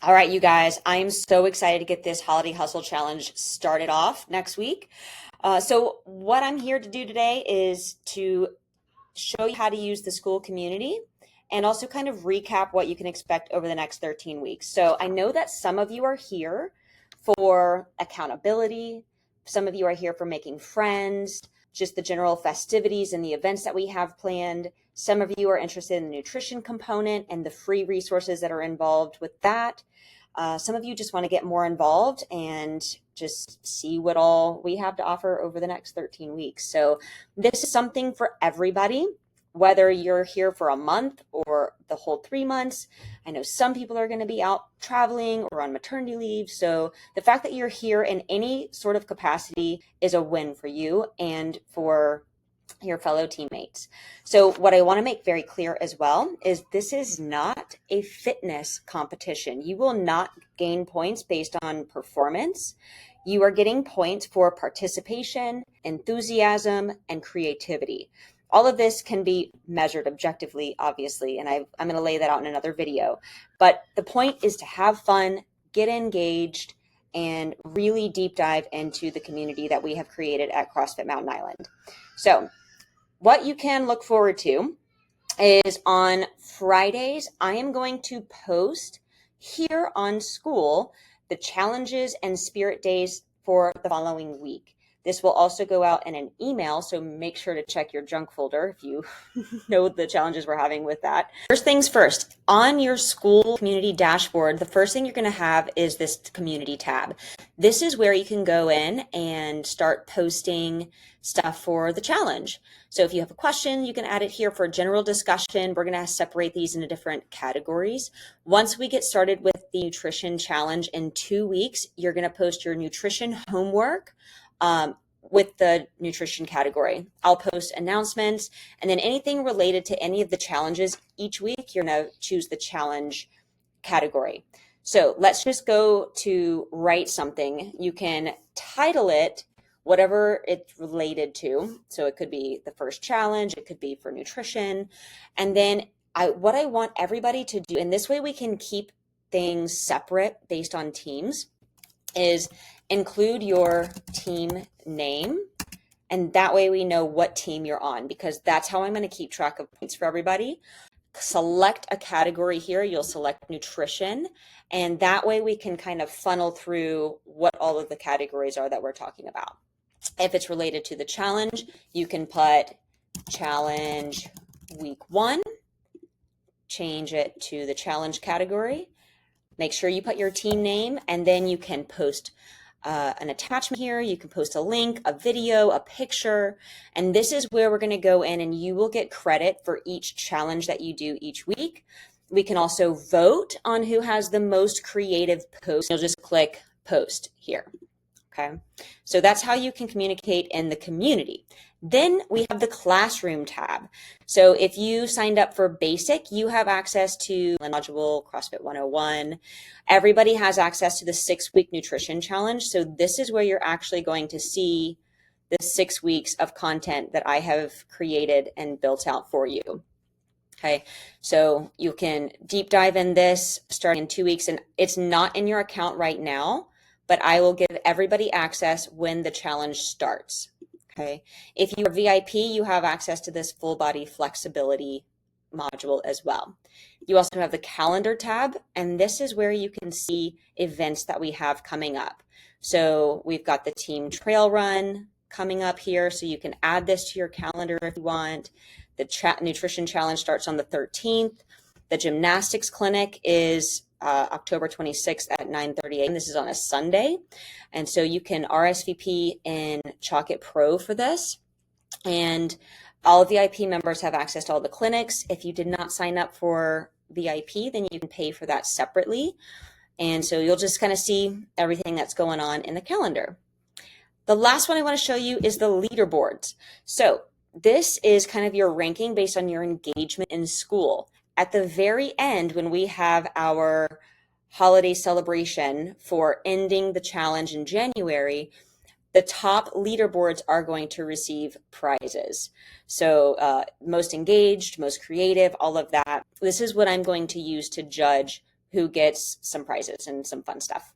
All right, you guys, I'm so excited to get this Holiday Hustle Challenge started off next week. So what I'm here to do today is to show you how to use the Skool community and also kind of recap what you can expect over the next 13 weeks. So I know that some of you are here for accountability. Some of you are here for making friends, just the general festivities and the events that we have planned. Some of you are interested in the nutrition component and the free resources that are involved with that. Some of you just want to get more involved and just see what all we have to offer over the next 13 weeks. So this is something for everybody, whether you're here for a month or the whole 3 months. I know some people are going to be out traveling or on maternity leave. So the fact that you're here in any sort of capacity is a win for you and for your fellow teammates. So what I want to make very clear as well is this is not a fitness competition. You will not gain points based on performance. You are getting points for participation, enthusiasm, and creativity. All of this can be measured objectively, obviously, and I'm going to lay that out in another video. But the point is to have fun, get engaged, and really deep dive into the community that we have created at CrossFit Mountain Island. So what you can look forward to is on Fridays, I am going to post here on Skool the challenges and spirit days for the following week. This will also go out in an email, so make sure to check your junk folder if you know the challenges we're having with that. First things first, on your Skool community dashboard, the first thing you're going to have is this community tab. This is where you can go in and start posting stuff for the challenge. So if you have a question, you can add it here for a general discussion. We're going to separate these into different categories. Once we get started with the nutrition challenge in 2 weeks, you're going to post your nutrition homework with the nutrition category. I'll post announcements, and then anything related to any of the challenges each week, you're going to choose the challenge category. So let's just go to write something. You can title it whatever it's related to. So it could be the first challenge, it could be for nutrition. And then what I want everybody to do, and this way we can keep things separate based on teams, is include your team name. And that way we know what team you're on, because that's how I'm going to keep track of points for everybody. Select a category here. You'll select nutrition. And that way we can kind of funnel through what all of the categories are that we're talking about. If it's related to the challenge, you can put challenge week 1, change it to the challenge category. Make sure you put your team name, and then you can post an attachment here. You can post a link, a video, a picture, and this is where we're going to go in and you will get credit for each challenge that you do each week. We can also vote on who has the most creative post. You'll just click post here. Okay, so that's how you can communicate in the community. Then we have the classroom tab. So if you signed up for basic, you have access to the module CrossFit 101. Everybody has access to the 6-week nutrition challenge. So this is where you're actually going to see the 6 weeks of content that I have created and built out for you. Okay, so you can deep dive in this starting in 2 weeks, and it's not in your account right now, but I will give everybody access when the challenge starts. Okay, if you are VIP, you have access to this full body flexibility module as well. You also have the calendar tab, and this is where you can see events that we have coming up. So we've got the team trail run coming up here, so you can add this to your calendar if you want. The nutrition challenge starts on the 13th. The gymnastics clinic is October 26th at 9:30 a.m. This is on a Sunday. And so you can RSVP in Chalk It Pro for this. And all VIP members have access to all the clinics. If you did not sign up for VIP, then you can pay for that separately. And so you'll just kind of see everything that's going on in the calendar. The last one I want to show you is the leaderboards. So this is kind of your ranking based on your engagement in Skool. At the very end, when we have our holiday celebration for ending the challenge in January, the top leaderboards are going to receive prizes. So most engaged, most creative, all of that. This is what I'm going to use to judge who gets some prizes and some fun stuff.